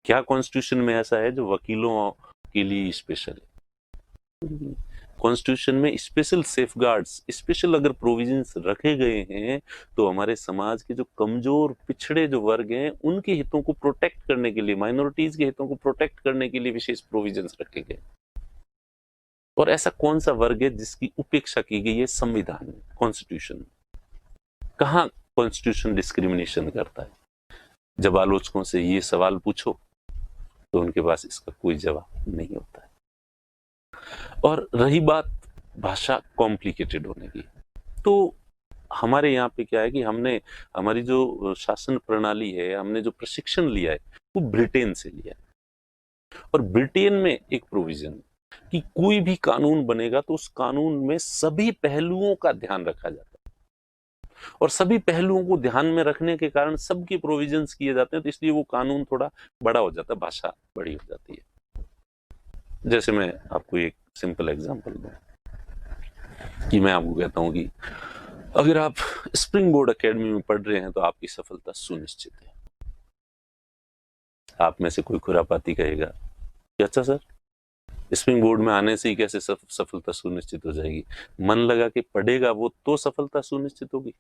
क्या कॉन्स्टिट्यूशन में ऐसा है जो वकीलों के लिए स्पेशल है? कॉन्स्टिट्यूशन में स्पेशल सेफगार्ड्स, स्पेशल अगर प्रोविजंस रखे गए हैं तो हमारे समाज के जो कमजोर पिछड़े जो वर्ग हैं उनके हितों को प्रोटेक्ट करने के लिए, माइनॉरिटीज के हितों को प्रोटेक्ट करने के लिए विशेष प्रोविजंस रखे गए। और ऐसा कौन सा वर्ग है जिसकी उपेक्षा की गई है संविधान में, कॉन्स्टिट्यूशन? कहां कॉन्स्टिट्यूशन डिस्क्रिमिनेशन करता है? जब आलोचकों से ये सवाल पूछो तो उनके पास इसका कोई जवाब नहीं होता है। और रही बात भाषा कॉम्प्लिकेटेड होने की, तो हमारे यहाँ पे क्या है कि हमने, हमारी जो शासन प्रणाली है, हमने जो प्रशिक्षण लिया है वो ब्रिटेन से लिया है। और ब्रिटेन में एक प्रोविजन कि कोई भी कानून बनेगा तो उस कानून में सभी पहलुओं का ध्यान रखा जाता है, और सभी पहलुओं को ध्यान में रखने के कारण सबके प्रोविजंस किए जाते हैं, तो इसलिए वो कानून थोड़ा बड़ा हो जाता है, भाषा बड़ी हो जाती है। जैसे मैं आपको एक सिंपल एग्जांपल दूं कि मैं आपको कहता हूं कि अगर आप स्प्रिंग बोर्ड एकेडमी में पढ़ रहे हैं तो आपकी सफलता सुनिश्चित है। आप में से कोई खुरापाती कहेगा कि अच्छा सर, स्प्रिंग बोर्ड में आने से ही कैसे सफलता सुनिश्चित हो जाएगी? मन लगा के पढ़ेगा वो तो सफलता सुनिश्चित होगी।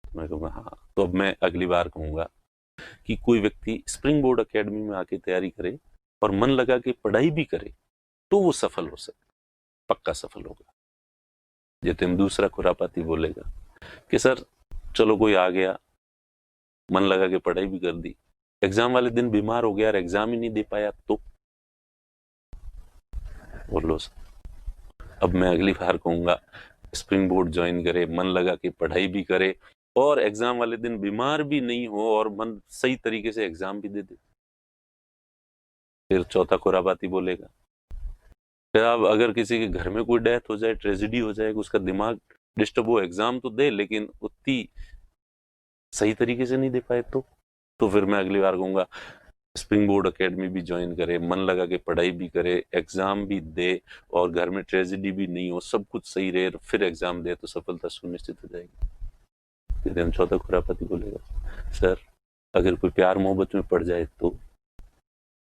मैं कहूँगा हाँ। तो अब मैं अगली बार कहूंगा कि कोई व्यक्ति स्प्रिंग बोर्ड एकेडमी में आके तैयारी करे और मन लगा के पढ़ाई भी करे तो वो सफल हो सकता, पक्का सफल होगा। जैसे हम दूसरा खुरापाती बोलेगा कि सर चलो कोई आ गया, मन लगा के पढ़ाई भी कर दी, एग्जाम वाले दिन बीमार हो गया और एग्जाम ही नहीं दे पाया तो बोलो सर। अब मैं अगली बार कहूंगा स्प्रिंग बोर्ड ज्वाइन करे, मन लगा के पढ़ाई भी करे और एग्जाम वाले दिन बीमार भी नहीं हो और मन सही तरीके से एग्जाम भी दे दे। फिर चौथा खुरापाती बोलेगा फिर अब अगर किसी के घर में कोई डेथ हो जाए, ट्रेजेडी हो जाए, उसका दिमाग डिस्टर्ब हो, एग्जाम तो दे लेकिन उतनी सही तरीके से नहीं दे पाए तो फिर मैं अगली बार कहूंगा स्प्रिंग बोर्ड एकेडमी भी ज्वाइन करे, मन लगा के पढ़ाई भी करे, एग्जाम भी दे और घर में ट्रेजेडी भी नहीं हो, सब कुछ सही रहे, फिर एग्जाम दे तो सफलता सुनिश्चित हो जाएगी। फिर हम चौथा खुरापाती बोलेगा सर अगर कोई प्यार मोहब्बत में पड़ जाए तो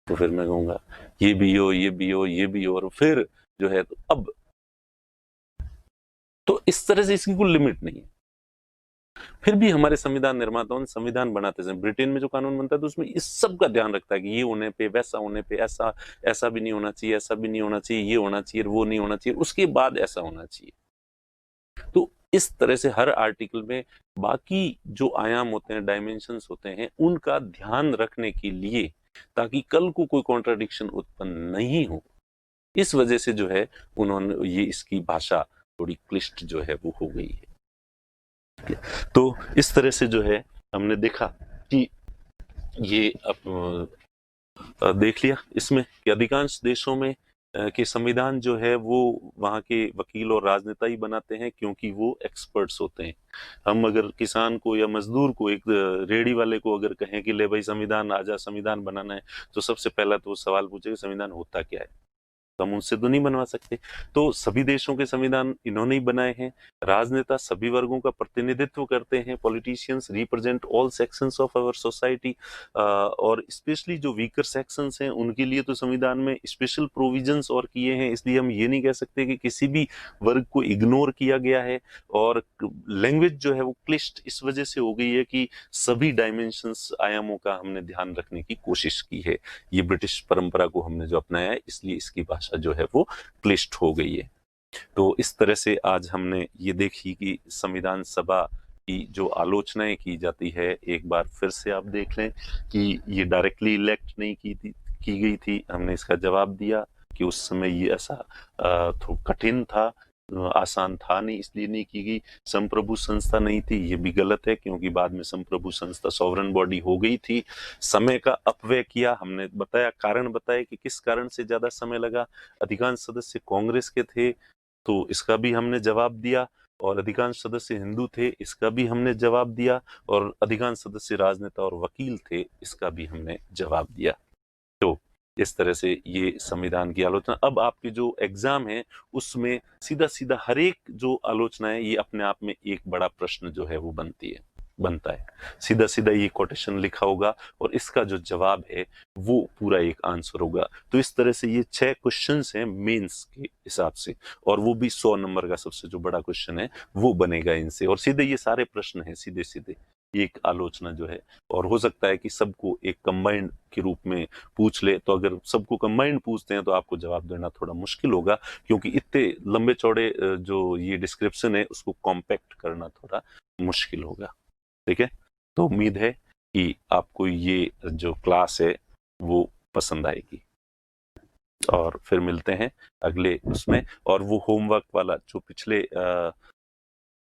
फिर मैं कहूंगा ये भी हो, ये भी हो, ये भी हो, और फिर जो है तो अब तो इस तरह से इसकी कोई लिमिट नहीं है। फिर भी हमारे संविधान निर्माताओं ने संविधान बनाते समय ब्रिटेन में जो कानून बनता है तो उसमें इस सब का ध्यान रखता है कि ये होने पे, वैसा होने पे, ऐसा ऐसा भी नहीं होना चाहिए, ऐसा भी नहीं होना चाहिए, ये होना चाहिए, वो नहीं होना चाहिए, उसके बाद ऐसा होना चाहिए। तो इस तरह से हर आर्टिकल में बाकी जो आयाम होते हैं, डायमेंशंस होते हैं, उनका ध्यान रखने के लिए ताकि कल को कोई कॉन्ट्राडिक्शन उत्पन्न नहीं हो, इस वजह से जो है उन्होंने ये इसकी भाषा थोड़ी क्लिष्ट जो है वो हो गई है। तो इस तरह से जो है हमने देखा कि ये अब देख लिया इसमें कि अधिकांश देशों में के संविधान जो है वो वहाँ के वकील और राजनेता ही बनाते हैं क्योंकि वो एक्सपर्ट्स होते हैं। हम अगर किसान को या मजदूर को, एक रेडी वाले को अगर कहें कि ले भाई संविधान आजा, संविधान बनाना है, तो सबसे पहला तो वो सवाल पूछेगा संविधान होता क्या है, तो हम उनसे तो नहीं बनवा सकते। तो सभी देशों के संविधान इन्होंने ही बनाए हैं। राजनेता सभी वर्गों का प्रतिनिधित्व करते हैं, politicians represent all sections of our society, और स्पेशली जो वीकर सेक्शंस हैं उनके लिए तो संविधान में स्पेशल प्रोविजंस और किए हैं। इसलिए हम ये नहीं कह सकते कि किसी भी वर्ग को इग्नोर किया गया है। और लैंग्वेज जो है वो क्लिष्ट इस वजह से हो गई है कि सभी डायमेंशंस, आयामों का हमने ध्यान रखने की कोशिश की है। ये ब्रिटिश परंपरा को हमने जो अपनाया है, इसलिए इसकी भाषा जो है वो क्लिष्ट हो गई है। तो इस तरह से आज हमने ये देखी कि संविधान सभा की जो आलोचनाएं की जाती है, एक बार फिर से आप देख लें कि ये डायरेक्टली इलेक्ट नहीं की गई थी। हमने इसका जवाब दिया कि उस समय ये ऐसा थोड़ा कठिन था, आसान था नहीं, इसलिए नहीं की गई। संप्रभु संस्था नहीं थी, ये भी गलत है क्योंकि बाद में संप्रभु संस्था सॉवरन बॉडी हो गई थी। समय का अपव्यय किया, हमने बताया, कारण बताया कि किस कारण से ज्यादा समय लगा। अधिकांश सदस्य कांग्रेस के थे तो इसका भी हमने जवाब दिया, और अधिकांश सदस्य हिंदू थे, इसका भी हमने जवाब दिया, और अधिकांश सदस्य राजनेता और वकील थे, इसका भी हमने जवाब दिया। तो इस तरह से ये संविधान की आलोचना। अब आपके जो एग्जाम है उसमें सीधा सीधा हर एक जो आलोचना है ये अपने आप में एक बड़ा प्रश्न जो है वो बनती है। बनता है। सीधा सीधा ये कोटेशन लिखा होगा और इसका जो जवाब है वो पूरा एक आंसर होगा। तो इस तरह से ये 6 क्वेश्चंस हैं मेंस के हिसाब से, और वो भी 100 नंबर का सबसे जो बड़ा क्वेश्चन है वो बनेगा इनसे, और सीधे ये सारे प्रश्न हैं सीधे सीधे एक आलोचना जो है। और हो सकता है कि सबको एक कंबाइंड के रूप में पूछ ले, तो अगर सबको कंबाइंड पूछते हैं तो आपको जवाब देना थोड़ा मुश्किल होगा, क्योंकि इतने लंबे चौड़े जो ये डिस्क्रिप्शन है उसको कॉम्पैक्ट करना थोड़ा मुश्किल होगा। ठीक है, तो उम्मीद है कि आपको ये जो क्लास है वो पसंद आएगी, और फिर मिलते हैं अगले उसमें। और वो होमवर्क वाला जो पिछले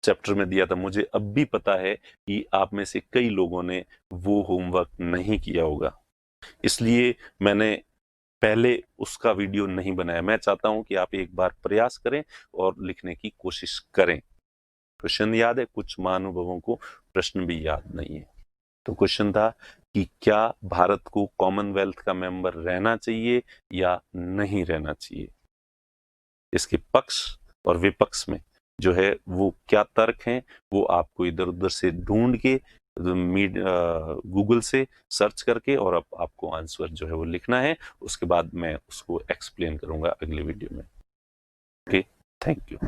चैप्टर में दिया था, मुझे अब भी पता है कि आप में से कई लोगों ने वो होमवर्क नहीं किया होगा, इसलिए मैंने पहले उसका वीडियो नहीं बनाया। मैं चाहता हूं कि आप एक बार प्रयास करें और लिखने की कोशिश करें। क्वेश्चन याद है, कुछ महानुभावों को प्रश्न भी याद नहीं है। तो क्वेश्चन था कि क्या भारत को कॉमनवेल्थ का मेंबर रहना चाहिए या नहीं रहना चाहिए। इसके पक्ष और विपक्ष में जो है वो क्या तर्क हैं, वो आपको इधर उधर से ढूंढ के गूगल से सर्च करके और आपको आंसर जो है वो लिखना है। उसके बाद मैं उसको एक्सप्लेन करूंगा अगले वीडियो में। Okay, thank you.